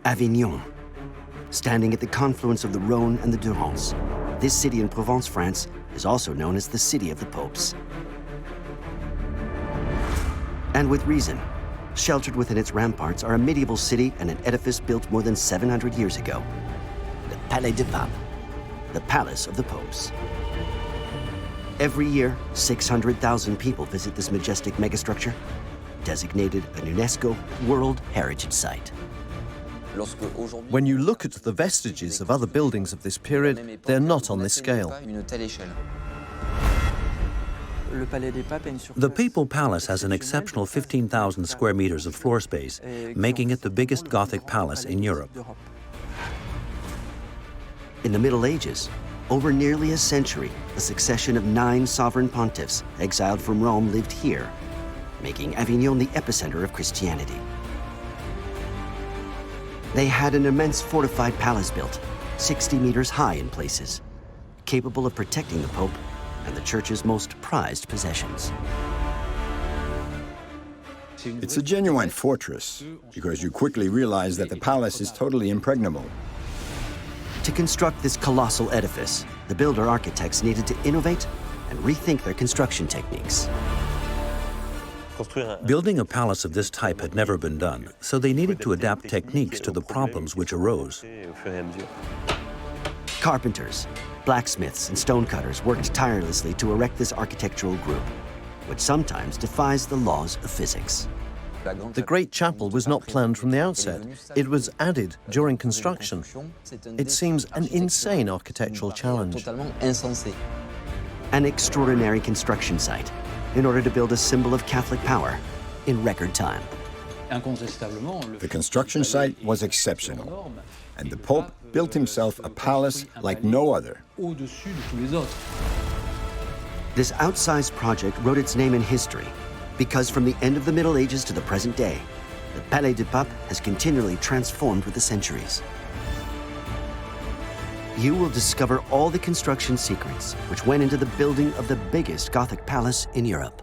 Avignon. Standing at the confluence of the Rhône and the Durance, this city in Provence, France, is also known as the City of the Popes. And with reason. Sheltered within its ramparts are a medieval city and an edifice built more than 700 years ago. The Palais des Papes, the Palace of the Popes. Every year, 600,000 people visit this majestic megastructure, designated an UNESCO World Heritage Site. When you look at the vestiges of other buildings of this period, they're not on this scale. The Papal Palace has an exceptional 15,000 square meters of floor space, making it the biggest Gothic palace in Europe. In the Middle Ages, over nearly a century, a succession of 9 sovereign pontiffs exiled from Rome lived here, making Avignon the epicenter of Christianity. They had an immense fortified palace built, 60 meters high in places, capable of protecting the Pope and the Church's most prized possessions. It's a genuine fortress, because you quickly realize that the palace is totally impregnable. To construct this colossal edifice, the builder architects needed to innovate and rethink their construction techniques. Building a palace of this type had never been done, so they needed to adapt techniques to the problems which arose. Carpenters, blacksmiths, and stonecutters worked tirelessly to erect this architectural group, which sometimes defies the laws of physics. The Great Chapel was not planned from the outset. It was added during construction. It seems an insane architectural challenge. An extraordinary construction site in order to build a symbol of Catholic power in record time. The construction site was exceptional, and the Pope built himself a palace like no other. This outsized project wrote its name in history because from the end of the Middle Ages to the present day, the Palais des Papes has continually transformed with the centuries. You will discover all the construction secrets which went into the building of the biggest Gothic palace in Europe.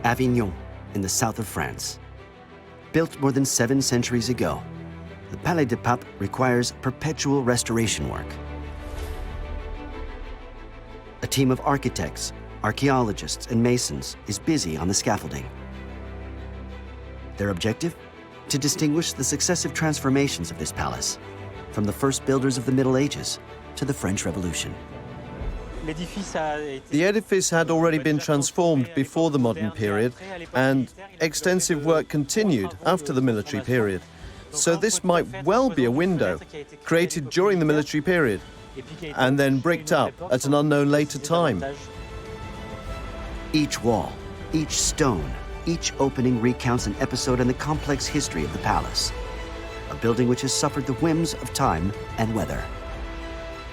Avignon, in the south of France. Built more than 7 centuries ago, the Palais des Papes requires perpetual restoration work. A team of architects, archaeologists, and masons is busy on the scaffolding. Their objective? To distinguish the successive transformations of this palace, from the first builders of the Middle Ages to the French Revolution. The edifice had already been transformed before the modern period, and extensive work continued after the military period. So this might well be a window created during the military period and then bricked up at an unknown later time. Each wall, each stone, each opening recounts an episode in the complex history of the palace, a building which has suffered the whims of time and weather.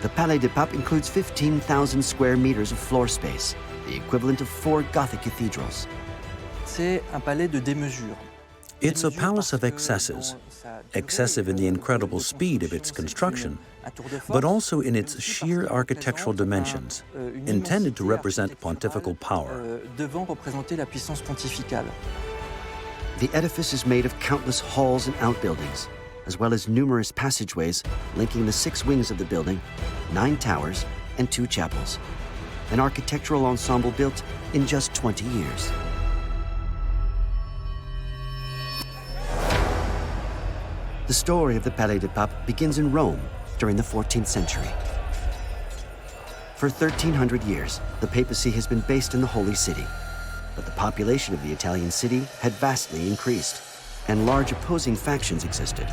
The Palais des Papes includes 15,000 square meters of floor space, the equivalent of 4 Gothic cathedrals. It's a palace of excesses, excessive in the incredible speed of its construction, but also in its sheer architectural dimensions, intended to represent pontifical power. The edifice is made of countless halls and outbuildings, as well as numerous passageways linking the 6 wings of the building, 9 towers, and 2 chapels. An architectural ensemble built in just 20 years. The story of the Palais des Papes begins in Rome during the 14th century. For 1,300 years, the papacy has been based in the Holy City, but the population of the Italian city had vastly increased, and large opposing factions existed.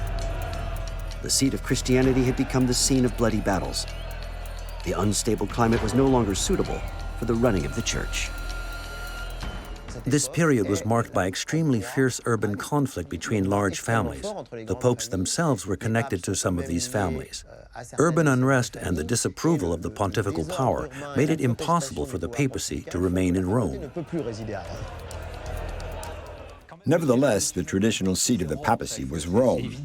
The seat of Christianity had become the scene of bloody battles. The unstable climate was no longer suitable for the running of the church. This period was marked by extremely fierce urban conflict between large families. The popes themselves were connected to some of these families. Urban unrest and the disapproval of the pontifical power made it impossible for the papacy to remain in Rome. Nevertheless, the traditional seat of the papacy was Rome.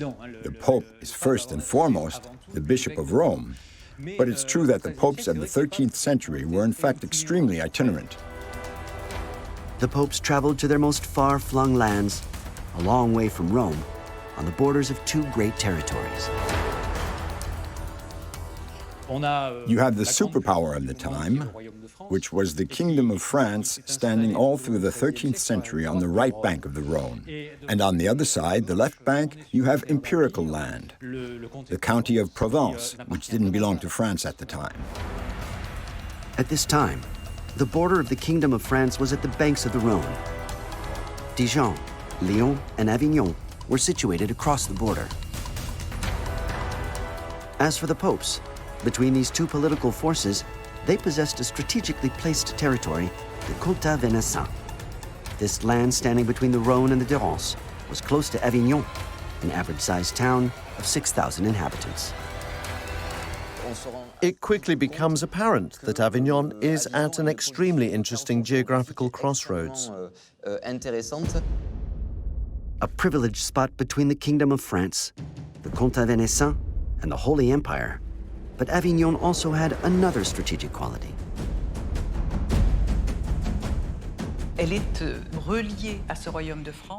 The Pope is first and foremost the Bishop of Rome, but it's true that the popes of the 13th century were in fact extremely itinerant. The popes traveled to their most far-flung lands, a long way from Rome, on the borders of two great territories. You have the superpower of the time, which was the Kingdom of France, standing all through the 13th century on the right bank of the Rhone. And on the other side, the left bank, you have imperial land, the County of Provence, which didn't belong to France at the time. At this time, the border of the Kingdom of France was at the banks of the Rhone. Dijon, Lyon, and Avignon were situated across the border. As for the popes, between these two political forces, they possessed a strategically placed territory, the Comtat Venaissin. This land standing between the Rhone and the Durance was close to Avignon, an average-sized town of 6,000 inhabitants. It quickly becomes apparent that Avignon is at an extremely interesting geographical crossroads. A privileged spot between the Kingdom of France, the Comtat Venaissin, and the Holy Empire. But Avignon also had another strategic quality.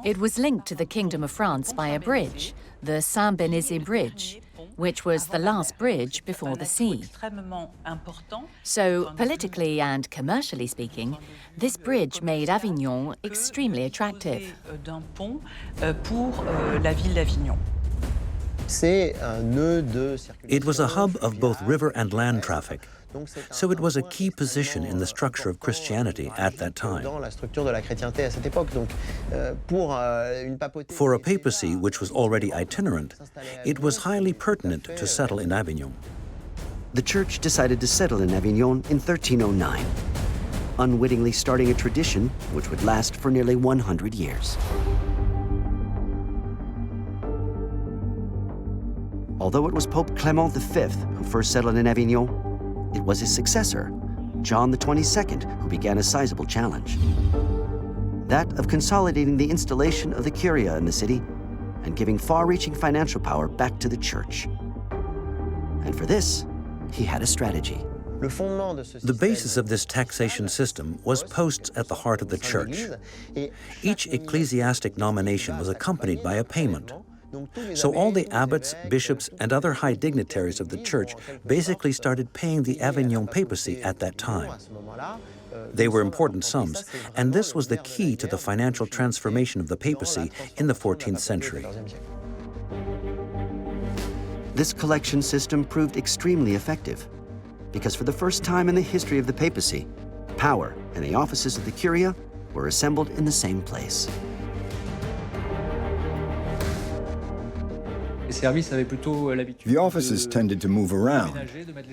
It was linked to the Kingdom of France by a bridge, the Saint-Bénézé Bridge, which was the last bridge before the sea. So, politically and commercially speaking, this bridge made Avignon extremely attractive. It was a hub of both river and land traffic, so it was a key position in the structure of Christianity at that time. For a papacy which was already itinerant, it was highly pertinent to settle in Avignon. The church decided to settle in Avignon in 1309, unwittingly starting a tradition which would last for nearly 100 years. Although it was Pope Clement V who first settled in Avignon, it was his successor, John XXII, who began a sizable challenge. That of consolidating the installation of the curia in the city and giving far-reaching financial power back to the church. And for this, he had a strategy. The basis of this taxation system was posts at the heart of the church. Each ecclesiastic nomination was accompanied by a payment. So all the abbots, bishops, and other high dignitaries of the church basically started paying the Avignon papacy at that time. They were important sums, and this was the key to the financial transformation of the papacy in the 14th century. This collection system proved extremely effective, because for the first time in the history of the papacy, power and the offices of the curia were assembled in the same place. The offices tended to move around,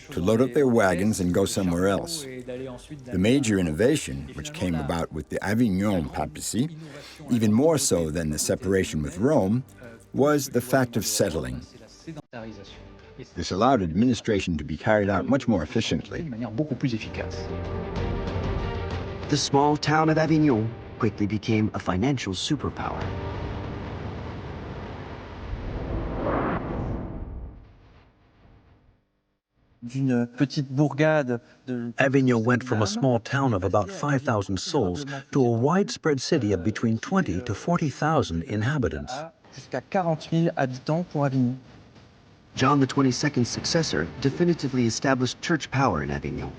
to load up their wagons and go somewhere else. The major innovation, which came about with the Avignon papacy, even more so than the separation with Rome, was the fact of settling. This allowed administration to be carried out much more efficiently. The small town of Avignon quickly became a financial superpower. Avignon went from a small town of about 5,000 souls to a widespread city of between 20 to 40,000 inhabitants. John XXII's successor definitively established church power in Avignon.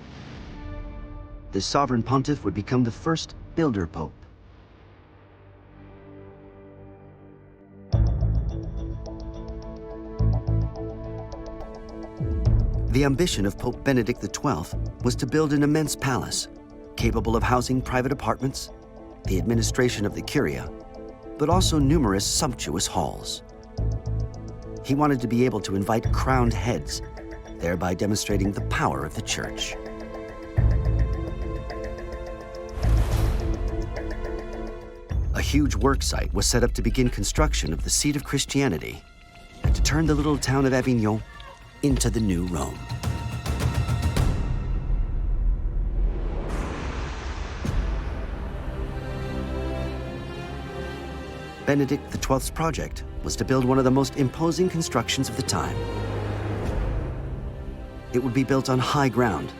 The sovereign pontiff would become the first builder pope. The ambition of Pope Benedict XII was to build an immense palace, capable of housing private apartments, the administration of the curia, but also numerous sumptuous halls. He wanted to be able to invite crowned heads, thereby demonstrating the power of the church. A huge work site was set up to begin construction of the seat of Christianity and to turn the little town of Avignon into the new Rome. Benedict XII's project was to build one of the most imposing constructions of the time. It would be built on high ground,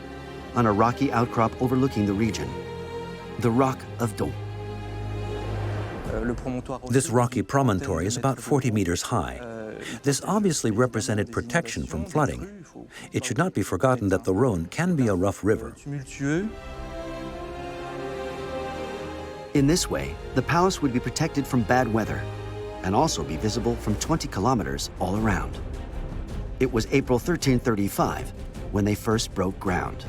on a rocky outcrop overlooking the region, the Rock of Dom. This rocky promontory is about 40 meters high. This obviously represented protection from flooding. It should not be forgotten that the Rhône can be a rough river. In this way, the palace would be protected from bad weather and also be visible from 20 kilometers all around. It was April 1335 when they first broke ground.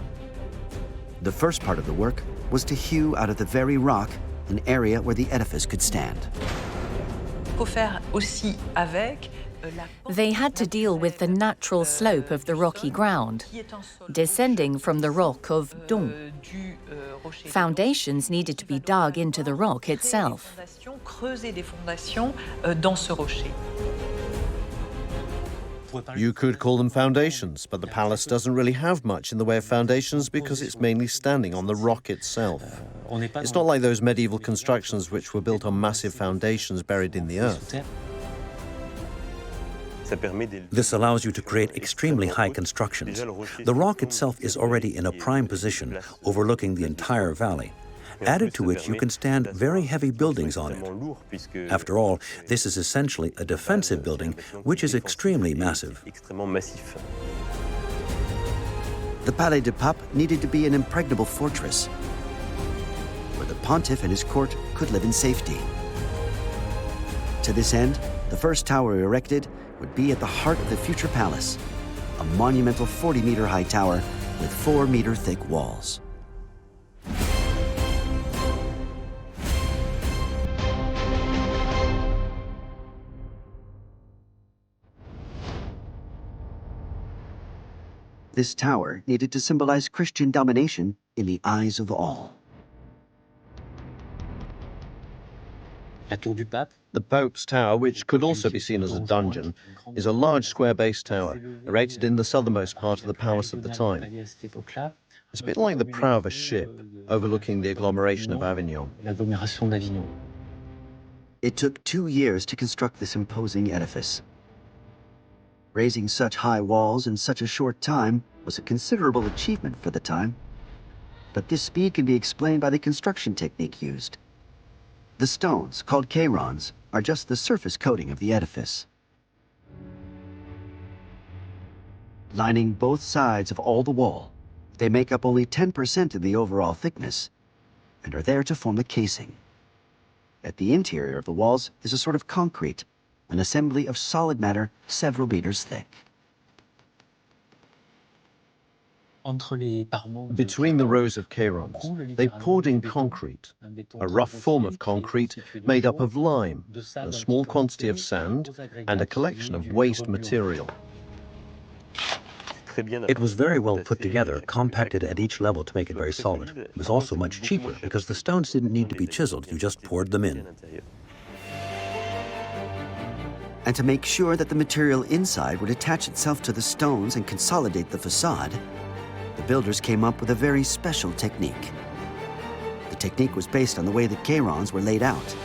The first part of the work was to hew out of the very rock an area where the edifice could stand. They had to deal with the natural slope of the rocky ground, descending from the rock of Dom. Foundations needed to be dug into the rock itself. You could call them foundations, but the palace doesn't really have much in the way of foundations because it's mainly standing on the rock itself. It's not like those medieval constructions which were built on massive foundations buried in the earth. This allows you to create extremely high constructions. The rock itself is already in a prime position, overlooking the entire valley. Added to which, you can stand very heavy buildings on it. After all, this is essentially a defensive building, which is extremely massive. The Palais de Pape needed to be an impregnable fortress where the pontiff and his court could live in safety. To this end, the first tower erected would be at the heart of the future palace, a monumental 40-meter-high tower with 4-meter-thick walls. This tower needed to symbolize Christian domination in the eyes of all. The Pope's Tower, which could also be seen as a dungeon, is a large square-based tower, erected in the southernmost part of the palace at the time. It's a bit like the prow of a ship, overlooking the agglomeration of Avignon. It took 2 years to construct this imposing edifice. Raising such high walls in such a short time was a considerable achievement for the time. But this speed can be explained by the construction technique used. The stones, called cairons, are just the surface coating of the edifice. Lining both sides of all the wall, they make up only 10% of the overall thickness and are there to form the casing. At the interior of the walls is a sort of concrete, an assembly of solid matter several meters thick. Between the rows of cairons, they poured in concrete, a rough form of concrete made up of lime, a small quantity of sand, and a collection of waste material. It was very well put together, compacted at each level to make it very solid. It was also much cheaper because the stones didn't need to be chiseled, you just poured them in. And to make sure that the material inside would attach itself to the stones and consolidate the facade, the builders came up with a very special technique. The technique was based on the way the cairons were laid out.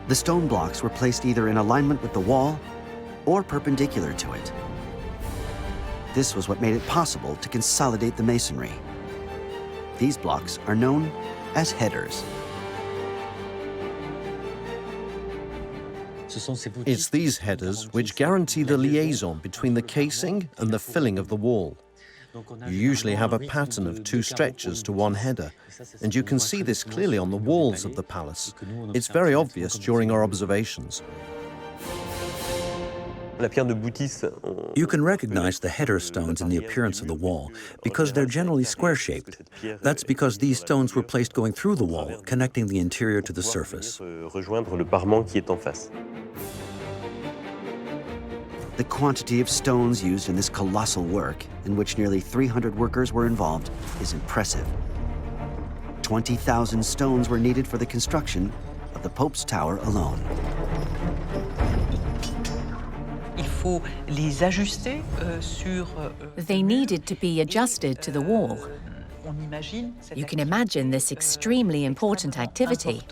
The stone blocks were placed either in alignment with the wall or perpendicular to it. This was what made it possible to consolidate the masonry. These blocks are known as headers. It's these headers which guarantee the liaison between the casing and the filling of the wall. You usually have a pattern of 2 stretchers to 1 header, and you can see this clearly on the walls of the palace. It's very obvious during our observations. You can recognize the header stones in the appearance of the wall because they're generally square-shaped. That's because these stones were placed going through the wall, connecting the interior to the surface. The quantity of stones used in this colossal work, in which nearly 300 workers were involved, is impressive. 20,000 stones were needed for the construction of the Pope's Tower alone. They needed to be adjusted to the wall. You can imagine this extremely important activity,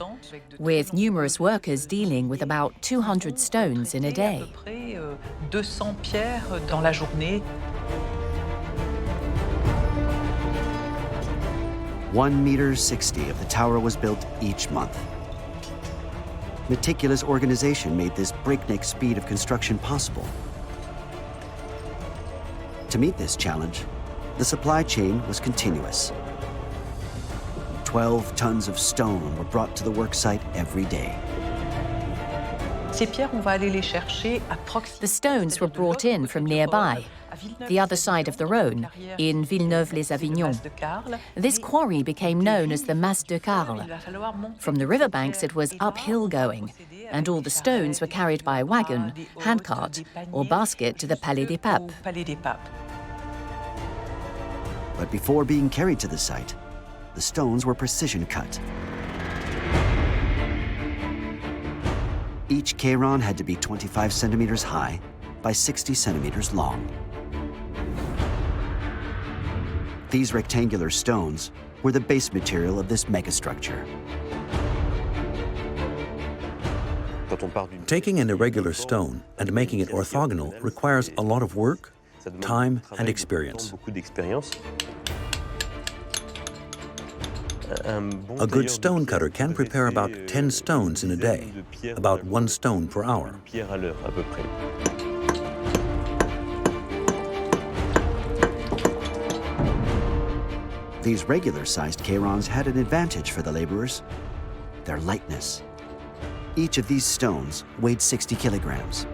with numerous workers dealing with about 200 stones in a day. 1.60 meters of the tower was built each month. Meticulous organization made this breakneck speed of construction possible. To meet this challenge, the supply chain was continuous. 12 tons of stone were brought to the work site every day. The stones were brought in from nearby, the other side of the Rhône, in Villeneuve-les-Avignon. This quarry became known as the Mas de Carles. From the riverbanks it was uphill going, and all the stones were carried by wagon, handcart, or basket to the Palais des Papes. But before being carried to the site, the stones were precision cut. Each Cairon had to be 25 centimeters high by 60 centimeters long. These rectangular stones were the base material of this megastructure. Taking an irregular stone and making it orthogonal requires a lot of work, time, and experience. A good stone cutter can prepare about 10 stones in a day, about 1 stone per hour. These regular-sized Cairons had an advantage for the laborers: their lightness. Each of these stones weighed 60 kilograms.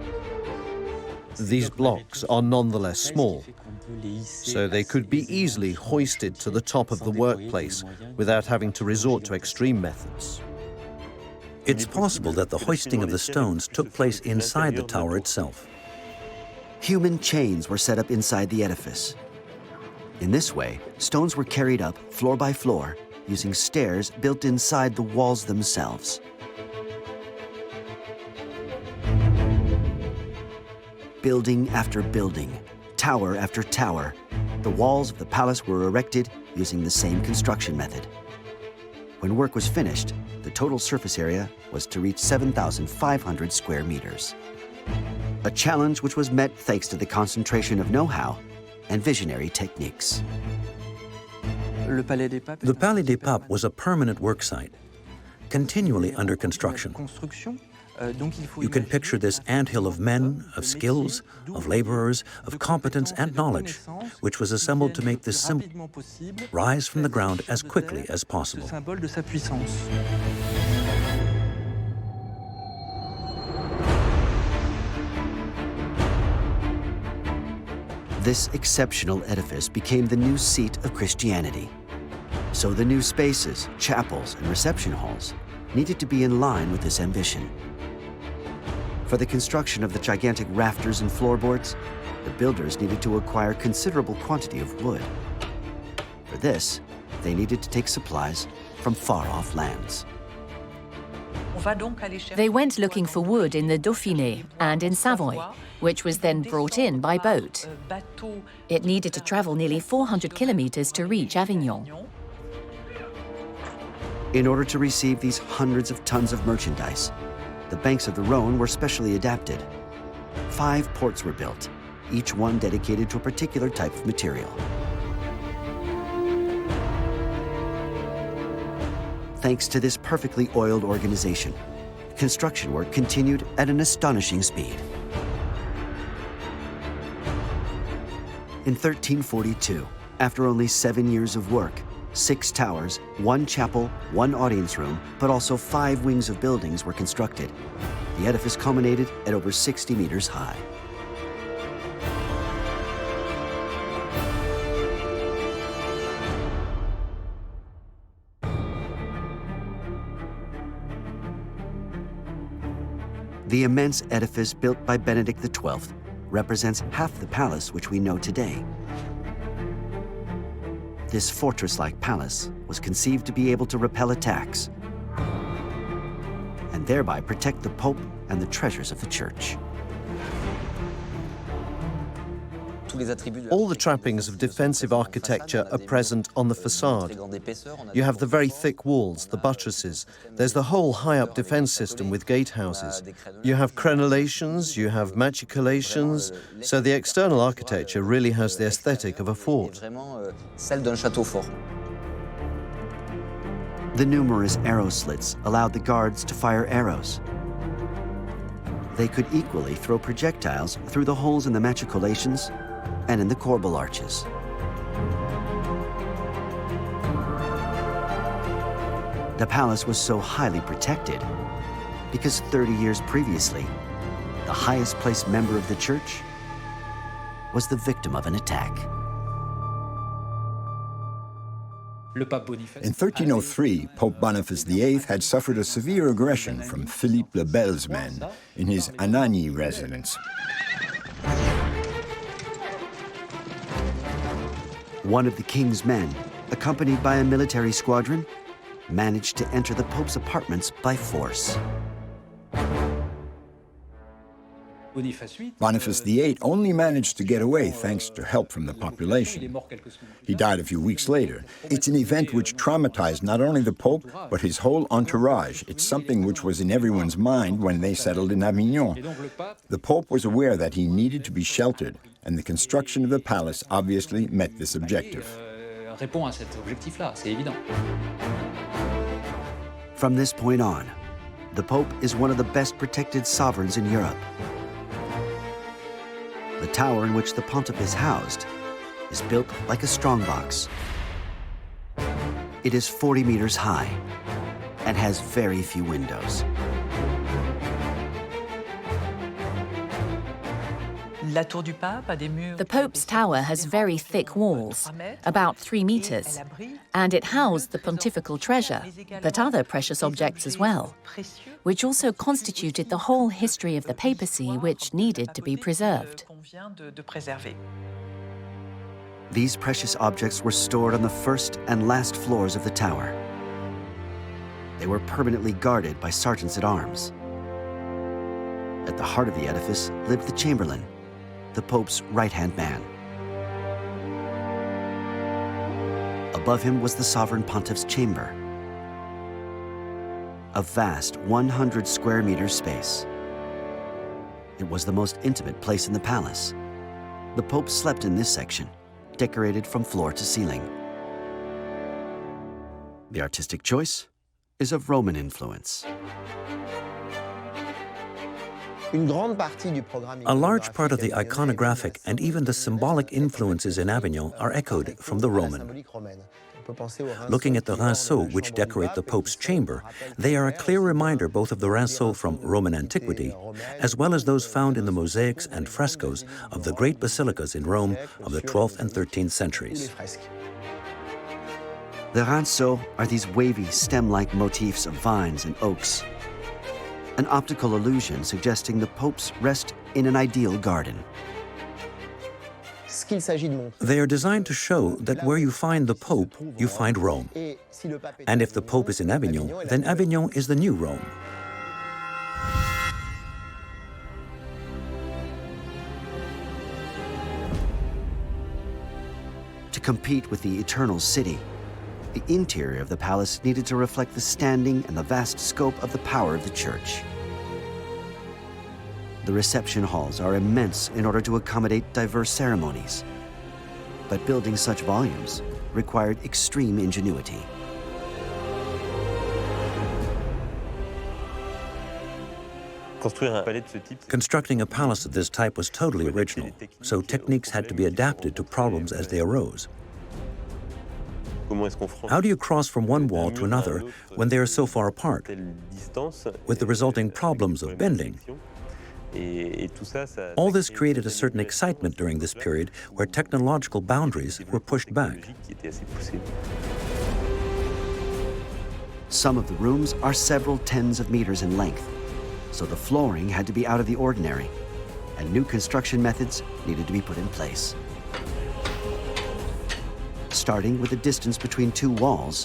These blocks are nonetheless small, so they could be easily hoisted to the top of the workplace without having to resort to extreme methods. It's possible that the hoisting of the stones took place inside the tower itself. Human chains were set up inside the edifice. In this way, stones were carried up floor by floor using stairs built inside the walls themselves. Building after building, tower after tower, the walls of the palace were erected using the same construction method. When work was finished, the total surface area was to reach 7,500 square meters. A challenge which was met thanks to the concentration of know-how and visionary techniques. The Palais des Papes was a permanent work site, continually under construction. You can picture this anthill of men, of skills, of laborers, of competence and knowledge, which was assembled to make this symbol rise from the ground as quickly as possible. This exceptional edifice became the new seat of Christianity. So the new spaces, chapels, and reception halls needed to be in line with this ambition. For the construction of the gigantic rafters and floorboards, the builders needed to acquire considerable quantity of wood. For this, they needed to take supplies from far-off lands. They went looking for wood in the Dauphiné and in Savoy, which was then brought in by boat. It needed to travel nearly 400 kilometers to reach Avignon. In order to receive these hundreds of tons of merchandise, the banks of the Rhône were specially adapted. 5 ports were built, each one dedicated to a particular type of material. Thanks to this perfectly oiled organization, construction work continued at an astonishing speed. In 1342, after only 7 years of work, 6 towers, 1 chapel, 1 audience room, but also 5 wings of buildings were constructed. The edifice culminated at over 60 meters high. The immense edifice built by Benedict XII represents half the palace which we know today. This fortress-like palace was conceived to be able to repel attacks and thereby protect the Pope and the treasures of the Church. All the trappings of defensive architecture are present on the facade. You have the very thick walls, the buttresses. There's the whole high-up defense system with gatehouses. You have crenellations, you have machicolations, so the external architecture really has the aesthetic of a fort. The numerous arrow slits allowed the guards to fire arrows. They could equally throw projectiles through the holes in the machicolations and in the corbel arches. The palace was so highly protected because 30 years previously, the highest placed member of the church was the victim of an attack. In 1303, Pope Boniface VIII had suffered a severe aggression from Philippe le Bel's men in his Anagni residence. One of the king's men, accompanied by a military squadron, managed to enter the Pope's apartments by force. Boniface VIII only managed to get away thanks to help from the population. He died a few weeks later. It's an event which traumatized not only the Pope, but his whole entourage. It's something which was in everyone's mind when they settled in Avignon. The Pope was aware that he needed to be sheltered, and the construction of the palace obviously met this objective. From this point on, the Pope is one of the best protected sovereigns in Europe. The tower in which the pontiff is housed is built like a strongbox. It is 40 meters high and has very few windows. The Pope's tower has very thick walls, about 3 meters, and it housed the pontifical treasure, but other precious objects as well, which also constituted the whole history of the papacy, which needed to be preserved. These precious objects were stored on the first and last floors of the tower. They were permanently guarded by sergeants-at-arms. At the heart of the edifice lived the Chamberlain, the Pope's right-hand man. Above him was the Sovereign Pontiff's chamber, a vast 100 square meter space. It was the most intimate place in the palace. The Pope slept in this section, decorated from floor to ceiling. The artistic choice is of Roman influence. A large part of the iconographic and even the symbolic influences in Avignon are echoed from the Roman. Looking at the rinceaux which decorate the Pope's chamber, they are a clear reminder both of the rinceaux from Roman antiquity, as well as those found in the mosaics and frescoes of the great basilicas in Rome of the 12th and 13th centuries. The rinceaux are these wavy, stem-like motifs of vines and oaks, an optical illusion suggesting the Pope's rest in an ideal garden. They are designed to show that where you find the Pope, you find Rome. And if the Pope is in Avignon, then Avignon is the new Rome. To compete with the Eternal City, the interior of the palace needed to reflect the standing and the vast scope of the power of the church. The reception halls are immense in order to accommodate diverse ceremonies, but building such volumes required extreme ingenuity. Constructing a palace of this type was totally original, so techniques had to be adapted to problems as they arose. How do you cross from one wall to another when they are so far apart, with the resulting problems of bending? All this created a certain excitement during this period where technological boundaries were pushed back. Some of the rooms are several tens of meters in length, so the flooring had to be out of the ordinary, and new construction methods needed to be put in place. Starting with a distance between two walls,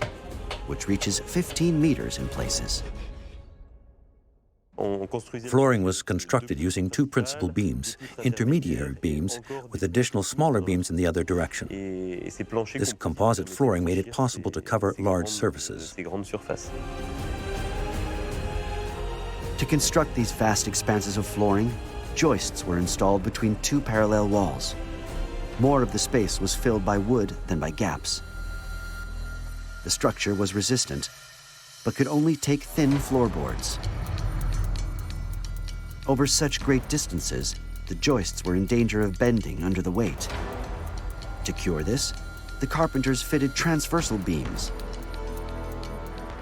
which reaches 15 meters in places. Flooring was constructed using two principal beams, intermediary beams, with additional smaller beams in the other direction. This composite flooring made it possible to cover large surfaces. To construct these vast expanses of flooring, joists were installed between two parallel walls. More of the space was filled by wood than by gaps. The structure was resistant, but could only take thin floorboards. Over such great distances, the joists were in danger of bending under the weight. To cure this, the carpenters fitted transversal beams.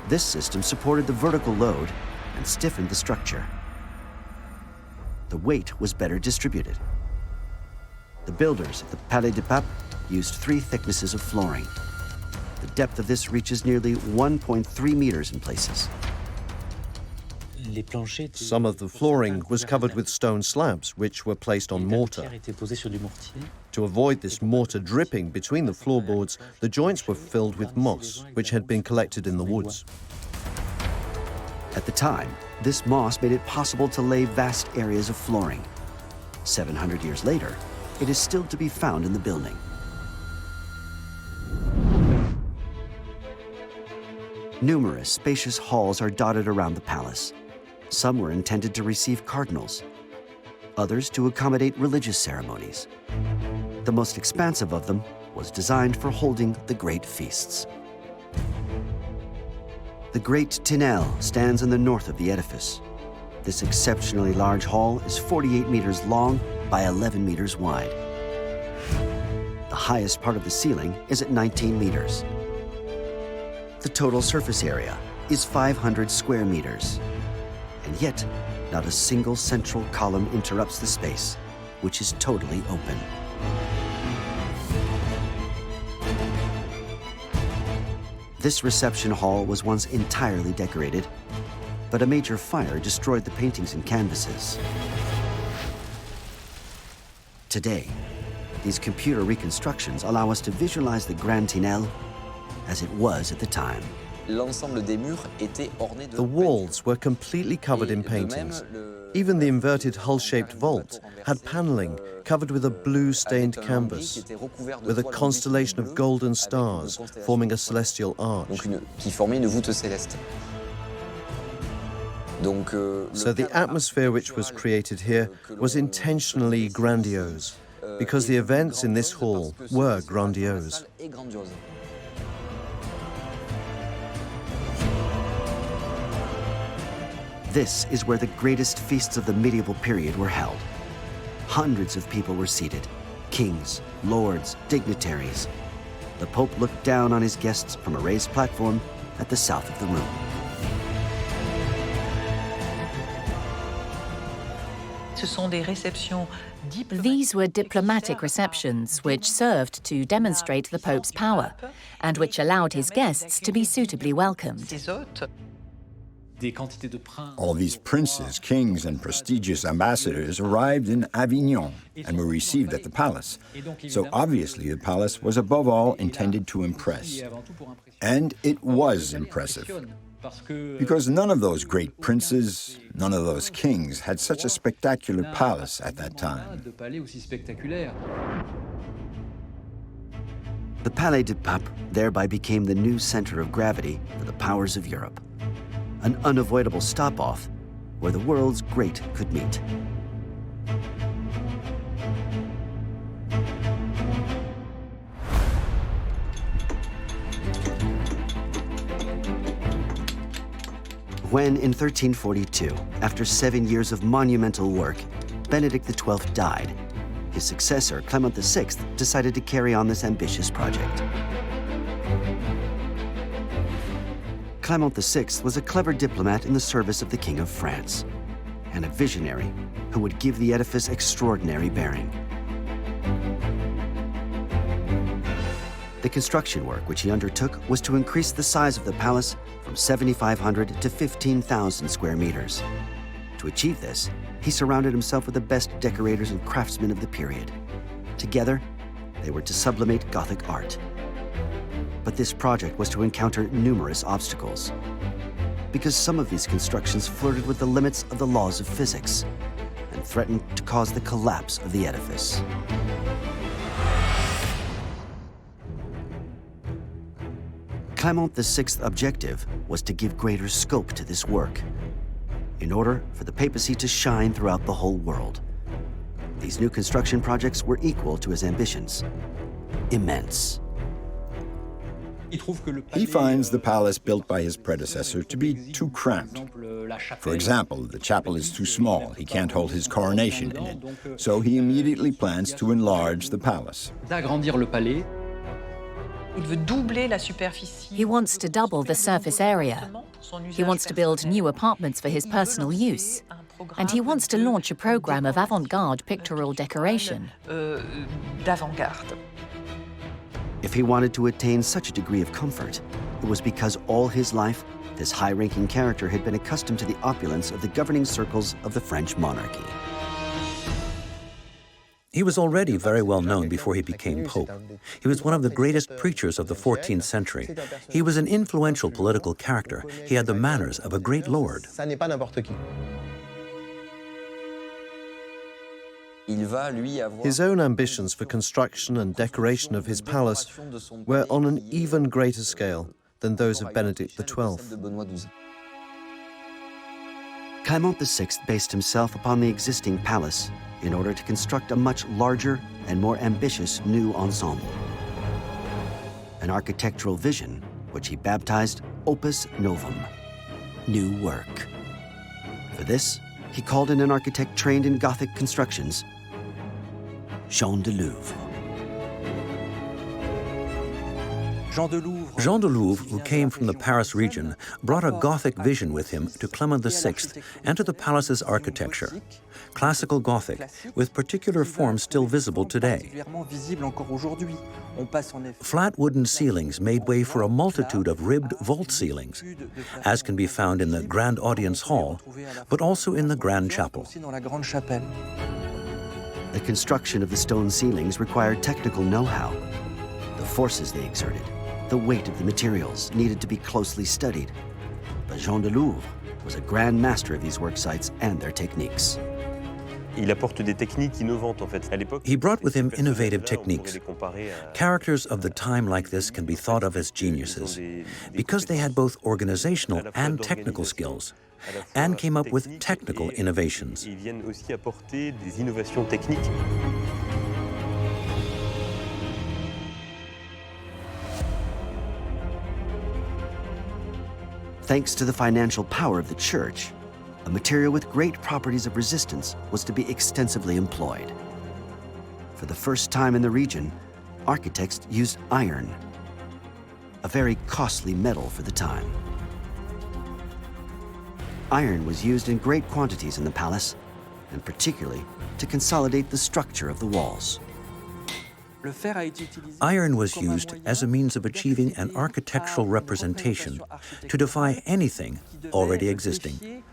This system supported the vertical load and stiffened the structure. The weight was better distributed. The builders of the Palais des Papes used 3 thicknesses of flooring. The depth of this reaches nearly 1.3 meters in places. Some of the flooring was covered with stone slabs, which were placed on mortar. To avoid this mortar dripping between the floorboards, the joints were filled with moss, which had been collected in the woods. At the time, this moss made it possible to lay vast areas of flooring. 700 years later, it is still to be found in the building. Numerous spacious halls are dotted around the palace. Some were intended to receive cardinals, others to accommodate religious ceremonies. The most expansive of them was designed for holding the great feasts. The Great Tinel stands in the north of the edifice. This exceptionally large hall is 48 meters long by 11 meters wide. The highest part of the ceiling is at 19 meters. The total surface area is 500 square meters. And yet, not a single central column interrupts the space, which is totally open. This reception hall was once entirely decorated, but a major fire destroyed the paintings and canvases. Today, these computer reconstructions allow us to visualize the Grand Tinel as it was at the time. The walls were completely covered in paintings. Even the inverted hull-shaped vault had paneling covered with a blue-stained canvas, with a constellation of golden stars forming a celestial arch. So the atmosphere which was created here was intentionally grandiose, because the events in this hall were grandiose. This is where the greatest feasts of the medieval period were held. Hundreds of people were seated, kings, lords, dignitaries. The Pope looked down on his guests from a raised platform at the south of the room. These were diplomatic receptions which served to demonstrate the Pope's power and which allowed his guests to be suitably welcomed. All these princes, kings, and prestigious ambassadors arrived in Avignon and were received at the palace. So obviously the palace was above all intended to impress. And it was impressive. Because none of those great princes, none of those kings had such a spectacular palace at that time. The Palais des Papes thereby became the new center of gravity for the powers of Europe. An unavoidable stop-off where the world's great could meet. When, in 1342, after 7 years of monumental work, Benedict XII died, his successor, Clement VI, decided to carry on this ambitious project. Clement VI was a clever diplomat in the service of the King of France, and a visionary who would give the edifice extraordinary bearing. The construction work which he undertook was to increase the size of the palace from 7,500 to 15,000 square meters. To achieve this, he surrounded himself with the best decorators and craftsmen of the period. Together, they were to sublimate Gothic art. But this project was to encounter numerous obstacles. because some of these constructions flirted with the limits of the laws of physics and threatened to cause the collapse of the edifice. Clement VI's objective was to give greater scope to this work, in order for the papacy to shine throughout the whole world. These new construction projects were equal to his ambitions. Immense. He finds the palace built by his predecessor to be too cramped. For example, the chapel is too small. He can't hold his coronation in it. So he immediately plans to enlarge the palace. He wants to double the surface area. He wants to build new apartments for his personal use. And he wants to launch a program of avant-garde pictorial decoration. If he wanted to attain such a degree of comfort, it was because all his life, this high-ranking character had been accustomed to the opulence of the governing circles of the French monarchy. He was already very well known before he became Pope. He was one of the greatest preachers of the 14th century. He was an influential political character. He had the manners of a great lord. His own ambitions for construction and decoration of his palace were on an even greater scale than those of Benedict XII. Clement VI based himself upon the existing palace in order to construct a much larger and more ambitious new ensemble. An architectural vision which he baptized Opus Novum, new work. For this, he called in an architect trained in Gothic constructions, Jean de Louvre. Jean de Louvre, who came from the Paris region, brought a Gothic vision with him to Clement VI and to the palace's architecture. Classical Gothic, with particular forms still visible today. Flat wooden ceilings made way for a multitude of ribbed vault ceilings, as can be found in the Grand Audience Hall, but also in the Grand Chapel. The construction of the stone ceilings required technical know-how. The forces they exerted, the weight of the materials needed to be closely studied. But Jean de Louvre was a grand master of these work sites and their techniques. He brought with him innovative techniques. Characters of the time like this can be thought of as geniuses because they had both organizational and technical skills and came up with technical innovations. Thanks to the financial power of the church, a material with great properties of resistance was to be extensively employed. For the first time in the region, architects used iron, a very costly metal for the time. Iron was used in great quantities in the palace, and particularly to consolidate the structure of the walls. Iron was used as a means of achieving an architectural representation to defy anything already existing.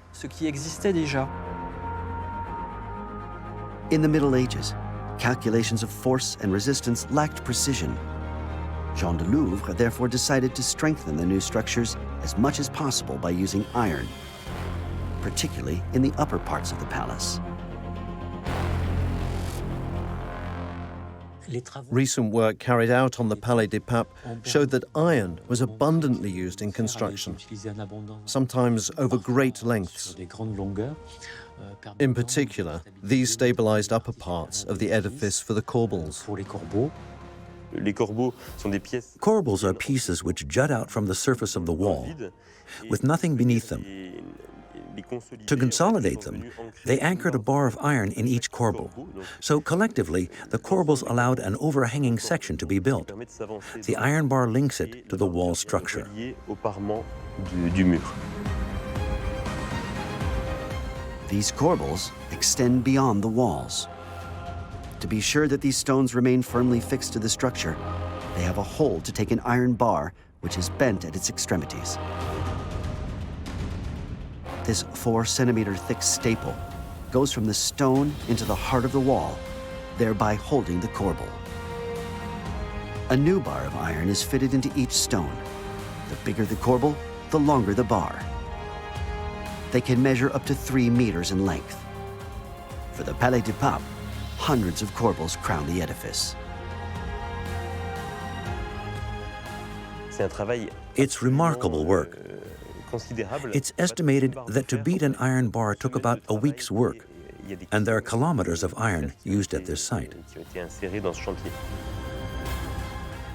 In the Middle Ages, calculations of force and resistance lacked precision. Jean de Louvre therefore decided to strengthen the new structures as much as possible by using iron, particularly in the upper parts of the palace. Recent work carried out on the Palais des Papes showed that iron was abundantly used in construction, sometimes over great lengths. In particular, these stabilized upper parts of the edifice for the corbels. Corbels are pieces which jut out from the surface of the wall, with nothing beneath them. To consolidate them, they anchored a bar of iron in each corbel. So collectively, the corbels allowed an overhanging section to be built. The iron bar links it to the wall structure. These corbels extend beyond the walls. To be sure that these stones remain firmly fixed to the structure, they have a hole to take an iron bar which is bent at its extremities. This 4-centimeter thick staple goes from the stone into the heart of the wall, thereby holding the corbel. A new bar of iron is fitted into each stone. The bigger the corbel, the longer the bar. They can measure up to 3 meters in length. For the Palais du Pape, hundreds of corbels crown the edifice. It's remarkable work. It's estimated that to beat an iron bar took about a week's work, and there are kilometers of iron used at this site.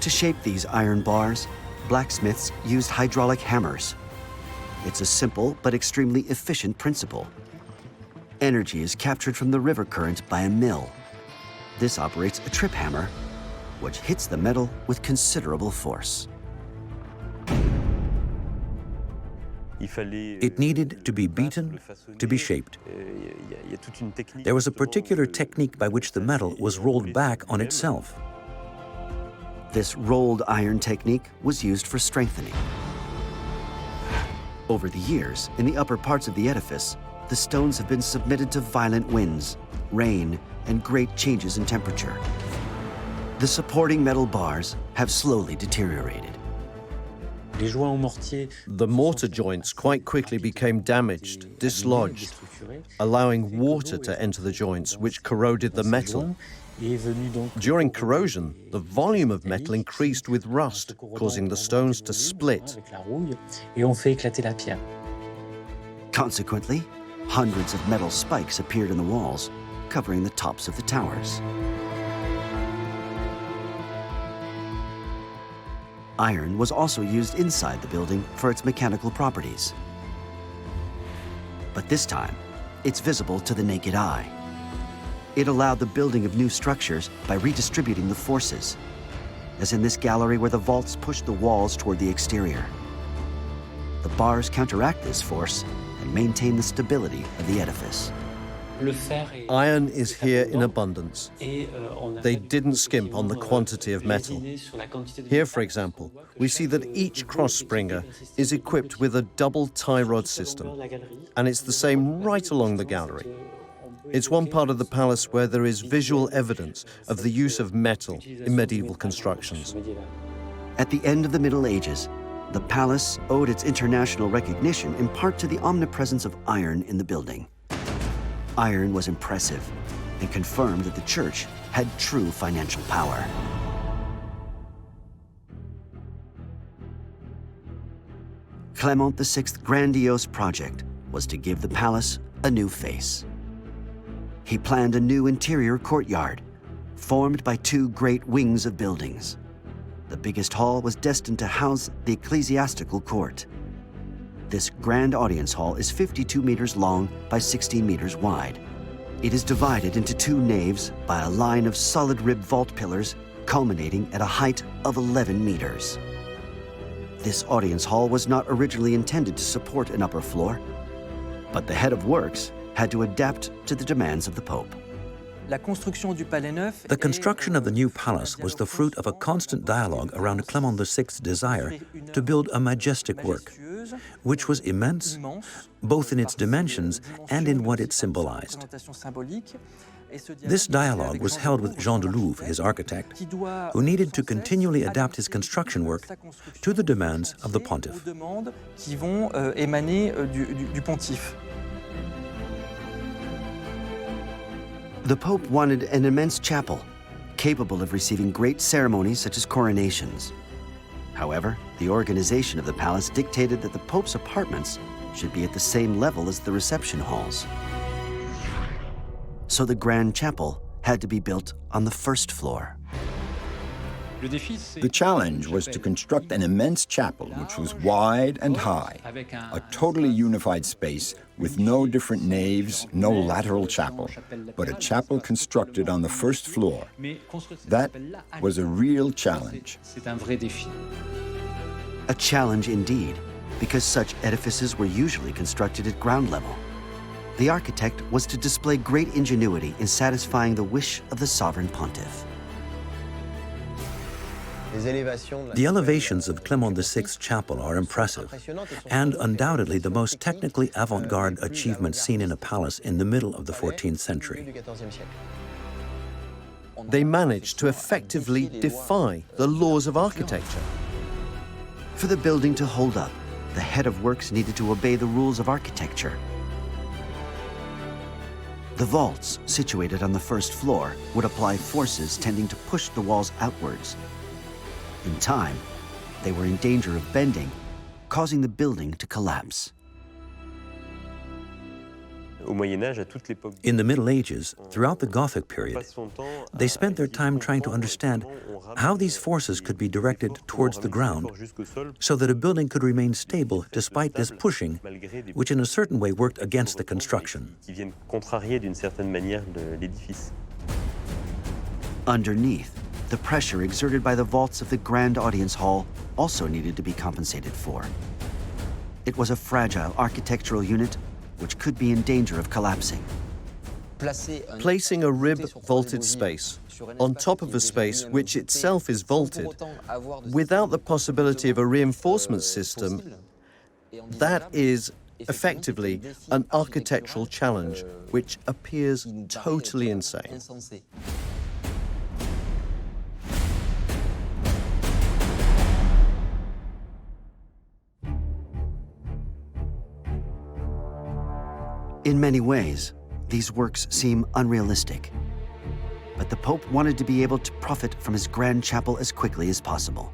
To shape these iron bars, blacksmiths used hydraulic hammers. It's a simple but extremely efficient principle. Energy is captured from the river current by a mill. This operates a trip hammer, which hits the metal with considerable force. It needed to be beaten, to be shaped. There was a particular technique by which the metal was rolled back on itself. This rolled iron technique was used for strengthening. Over the years, in the upper parts of the edifice, the stones have been submitted to violent winds, rain, and great changes in temperature. The supporting metal bars have slowly deteriorated. The mortar joints quite quickly became damaged, dislodged, allowing water to enter the joints, which corroded the metal. During corrosion, the volume of metal increased with rust, causing the stones to split. Consequently, hundreds of metal spikes appeared in the walls, covering the tops of the towers. Iron was also used inside the building for its mechanical properties. But this time, it's visible to the naked eye. It allowed the building of new structures by redistributing the forces, as in this gallery where the vaults push the walls toward the exterior. The bars counteract this force and maintain the stability of the edifice. Iron is here in abundance. They didn't skimp on the quantity of metal. Here, for example, we see that each cross springer is equipped with a double tie rod system, and it's the same right along the gallery. It's one part of the palace where there is visual evidence of the use of metal in medieval constructions. At the end of the Middle Ages, the palace owed its international recognition in part to the omnipresence of iron in the building. Iron was impressive and confirmed that the church had true financial power. Clement VI's grandiose project was to give the palace a new face. He planned a new interior courtyard, formed by 2 great wings of buildings. The biggest hall was destined to house the ecclesiastical court. This grand audience hall is 52 meters long by 16 meters wide. It is divided into 2 naves by a line of solid rib vault pillars culminating at a height of 11 meters. This audience hall was not originally intended to support an upper floor, but the head of works had to adapt to the demands of the Pope. The construction of the new palace was the fruit of a constant dialogue around Clement VI's desire to build a majestic work, which was immense, both in its dimensions and in what it symbolized. This dialogue was held with Jean de Louvre, his architect, who needed to continually adapt his construction work to the demands of the pontiff. The Pope wanted an immense chapel, capable of receiving great ceremonies such as coronations. However, the organization of the palace dictated that the Pope's apartments should be at the same level as the reception halls. So the grand chapel had to be built on the first floor. The challenge was to construct an immense chapel which was wide and high, a totally unified space with no different naves, no lateral chapel, but a chapel constructed on the first floor. That was a real challenge. A challenge indeed, because such edifices were usually constructed at ground level. The architect was to display great ingenuity in satisfying the wish of the sovereign pontiff. The elevations of Clement VI's chapel are impressive, and undoubtedly the most technically avant-garde achievement seen in a palace in the middle of the 14th century. They managed to effectively defy the laws of architecture. For the building to hold up, the head of works needed to obey the rules of architecture. The vaults, situated on the first floor, would apply forces tending to push the walls outwards. In time, they were in danger of bending, causing the building to collapse. In the Middle Ages, throughout the Gothic period, they spent their time trying to understand how these forces could be directed towards the ground so that a building could remain stable despite this pushing, which in a certain way worked against the construction. Underneath, the pressure exerted by the vaults of the Grand Audience Hall also needed to be compensated for. It was a fragile architectural unit which could be in danger of collapsing. Placing a rib vaulted space on top of a space which itself is vaulted, without the possibility of a reinforcement system, that is effectively an architectural challenge which appears totally insane. In many ways, these works seem unrealistic. But the Pope wanted to be able to profit from his grand chapel as quickly as possible.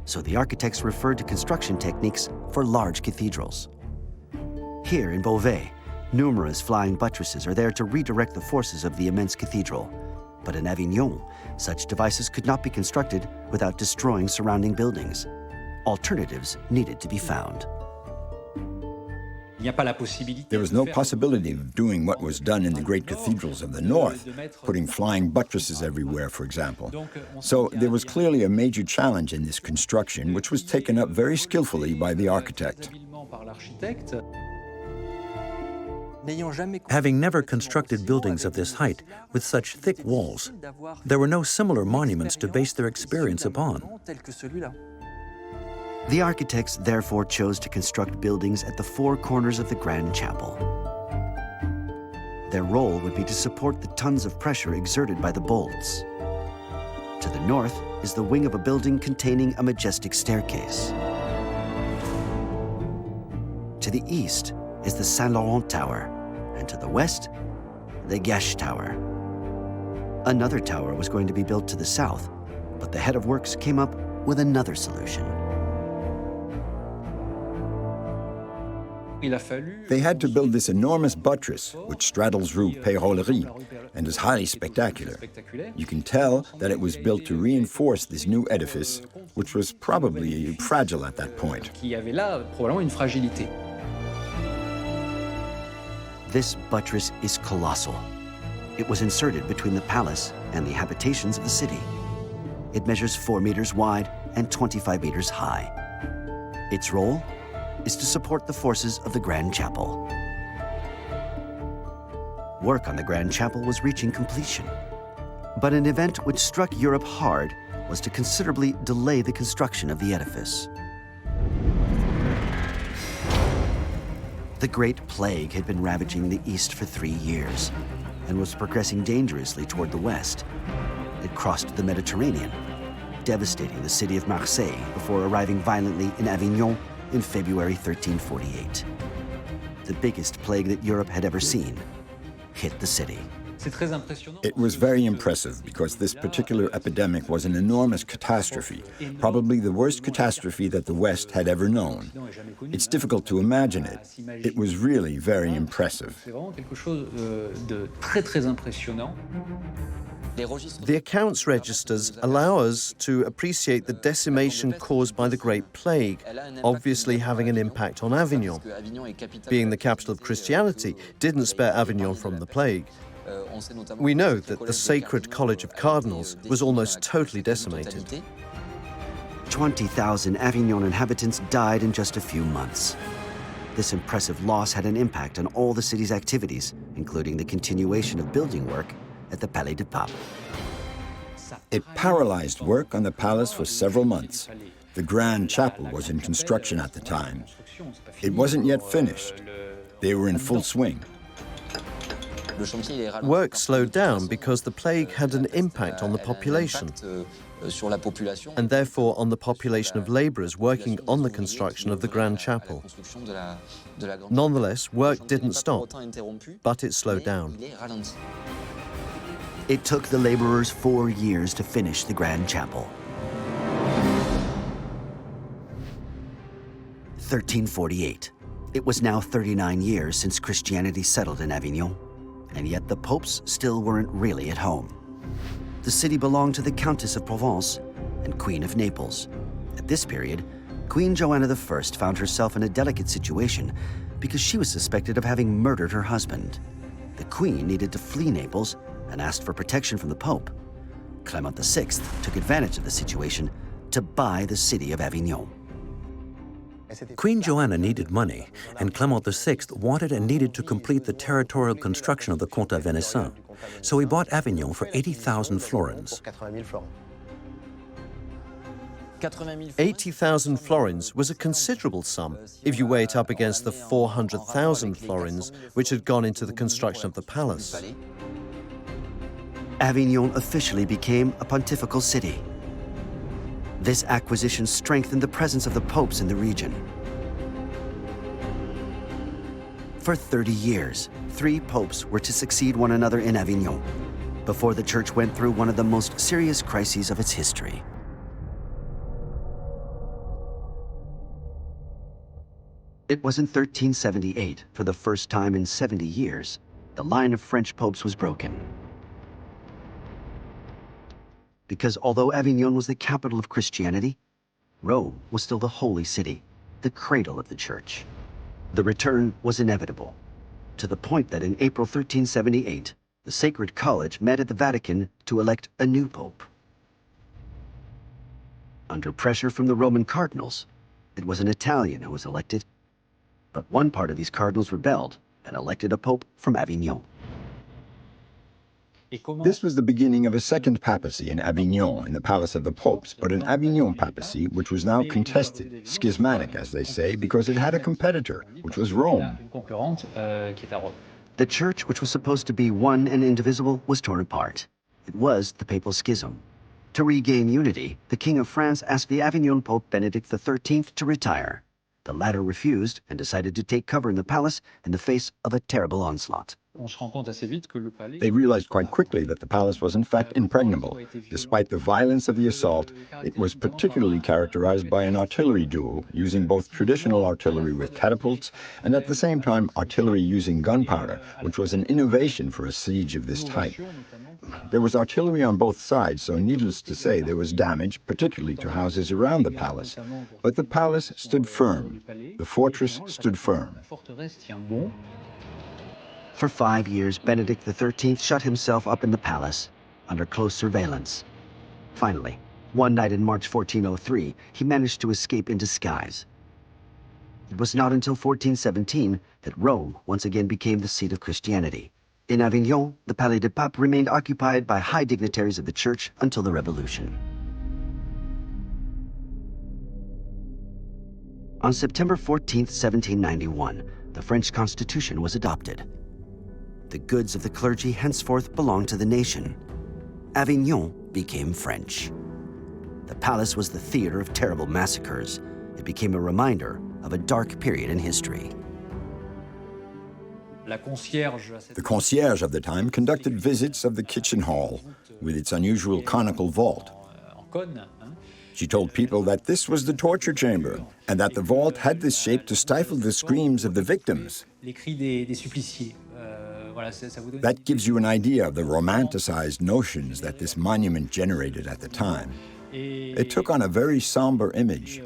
So the architects referred to construction techniques for large cathedrals. Here in Beauvais, numerous flying buttresses are there to redirect the forces of the immense cathedral. But in Avignon, such devices could not be constructed without destroying surrounding buildings. Alternatives needed to be found. There was no possibility of doing what was done in the great cathedrals of the north, putting flying buttresses everywhere, for example. So there was clearly a major challenge in this construction, which was taken up very skillfully by the architect. Having never constructed buildings of this height with such thick walls, there were no similar monuments to base their experience upon. The architects therefore chose to construct buildings at the four corners of the Grand Chapel. Their role would be to support the tons of pressure exerted by the bolts. To the north is the wing of a building containing a majestic staircase. To the east is the Saint-Laurent Tower, and to the west, the Gache Tower. Another tower was going to be built to the south, but the head of works came up with another solution. They had to build this enormous buttress, which straddles Rue Pérollerie and is highly spectacular. You can tell that it was built to reinforce this new edifice, which was probably fragile at that point. This buttress is colossal. It was inserted between the palace and the habitations of the city. It measures 4 meters wide and 25 meters high. Its role is to support the forces of the Grand Chapel. Work on the Grand Chapel was reaching completion. But an event which struck Europe hard was to considerably delay the construction of the edifice. The Great Plague had been ravaging the East for 3 years and was progressing dangerously toward the West. It crossed the Mediterranean, devastating the city of Marseille before arriving violently in Avignon in February 1348. The biggest plague that Europe had ever seen hit the city. It was very impressive because this particular epidemic was an enormous catastrophe, probably the worst catastrophe that the West had ever known. It's difficult to imagine it. It was really very impressive. The accounts registers allow us to appreciate the decimation caused by the Great Plague, obviously having an impact on Avignon. Being the capital of Christianity didn't spare Avignon from the plague. We know that the Sacred College of Cardinals was almost totally decimated. 20,000 Avignon inhabitants died in just a few months. This impressive loss had an impact on all the city's activities, including the continuation of building work at the Palais de Pape. It paralyzed work on the palace for several months. The Grand Chapel was in construction at the time. It wasn't yet finished. They were in full swing. Work slowed down because the plague had an impact on the population, and therefore on the population of labourers working on the construction of the Grand Chapel. Nonetheless, work didn't stop, but it slowed down. It took the laborers 4 years to finish the Grand Chapel. 1348. It was now 39 years since Christianity settled in Avignon, and yet the popes still weren't really at home. The city belonged to the Countess of Provence and Queen of Naples. At this period, Queen Joanna I found herself in a delicate situation because she was suspected of having murdered her husband. The queen needed to flee Naples and asked for protection from the Pope. Clement VI took advantage of the situation to buy the city of Avignon. Queen Joanna needed money, and Clement VI wanted and needed to complete the territorial construction of the Comte of Venaissin, so he bought Avignon for 80,000 florins. 80,000 florins was a considerable sum if you weigh it up against the 400,000 florins which had gone into the construction of the palace. Avignon officially became a pontifical city. This acquisition strengthened the presence of the popes in the region. For 30 years, 3 popes were to succeed one another in Avignon before the church went through one of the most serious crises of its history. It was in 1378, for the first time in 70 years, the line of French popes was broken. Because although Avignon was the capital of Christianity, Rome was still the holy city, the cradle of the church. The return was inevitable, to the point that in April 1378, the Sacred College met at the Vatican to elect a new pope. Under pressure from the Roman cardinals, it was an Italian who was elected, but one part of these cardinals rebelled and elected a pope from Avignon. This was the beginning of a second papacy in Avignon, in the Palace of the Popes, but an Avignon papacy which was now contested, schismatic, as they say, because it had a competitor, which was Rome. The church, which was supposed to be one and indivisible, was torn apart. It was the papal schism. To regain unity, the King of France asked the Avignon Pope Benedict XIII to retire. The latter refused and decided to take cover in the palace in the face of a terrible onslaught. They realized quite quickly that the palace was in fact impregnable. Despite the violence of the assault, it was particularly characterized by an artillery duel, using both traditional artillery with catapults and at the same time artillery using gunpowder, which was an innovation for a siege of this type. There was artillery on both sides, so needless to say there was damage, particularly to houses around the palace. But the palace stood firm. The fortress stood firm. For 5 years, Benedict XIII shut himself up in the palace, under close surveillance. Finally, one night in March 1403, he managed to escape in disguise. It was not until 1417 that Rome once again became the seat of Christianity. In Avignon, the Palais des Papes remained occupied by high dignitaries of the church until the Revolution. On September 14, 1791, the French Constitution was adopted. The goods of the clergy henceforth belonged to the nation. Avignon became French. The palace was the theater of terrible massacres. It became a reminder of a dark period in history. The concierge of the time conducted visits of the kitchen hall with its unusual conical vault. She told people that this was the torture chamber and that the vault had this shape to stifle the screams of the victims. That gives you an idea of the romanticized notions that this monument generated at the time. It took on a very somber image.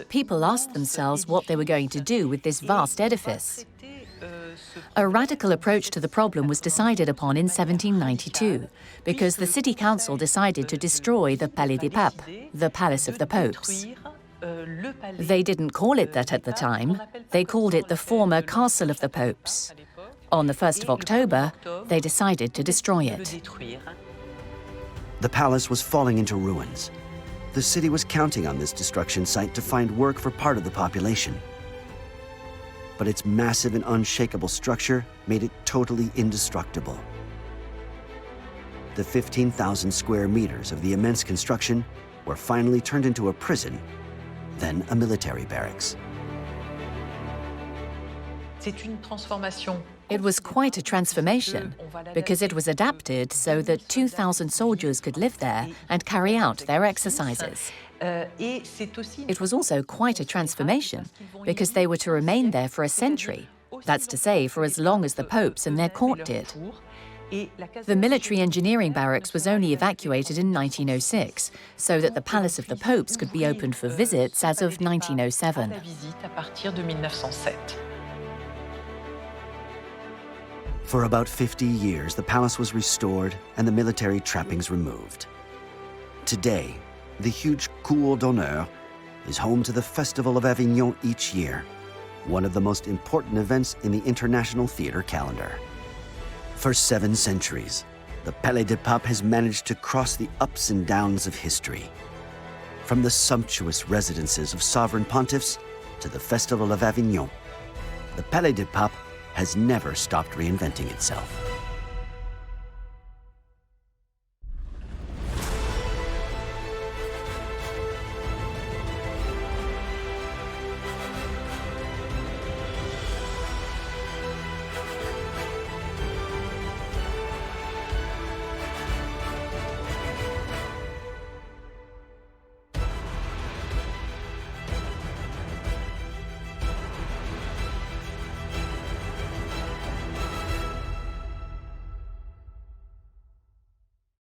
People asked themselves what they were going to do with this vast edifice. A radical approach to the problem was decided upon in 1792, because the city council decided to destroy the Palais des Papes, the Palace of the Popes. They didn't call it that at the time. They called it the former Castle of the Popes. On the 1st of October, they decided to destroy it. The palace was falling into ruins. The city was counting on this destruction site to find work for part of the population. But its massive and unshakable structure made it totally indestructible. The 15,000 square meters of the immense construction were finally turned into a prison, then a military barracks. It was quite a transformation because it was adapted so that 2,000 soldiers could live there and carry out their exercises. It was also quite a transformation because they were to remain there for a century, that's to say, for as long as the popes and their court did. The military engineering barracks was only evacuated in 1906, so that the Palace of the Popes could be opened for visits as of 1907. For about 50 years, the palace was restored and the military trappings removed. Today, the huge Cour d'Honneur is home to the Festival of Avignon each year, one of the most important events in the international theater calendar. For 7 centuries, the Palais des Papes has managed to cross the ups and downs of history. From the sumptuous residences of sovereign pontiffs to the Festival of Avignon, the Palais des Papes has never stopped reinventing itself.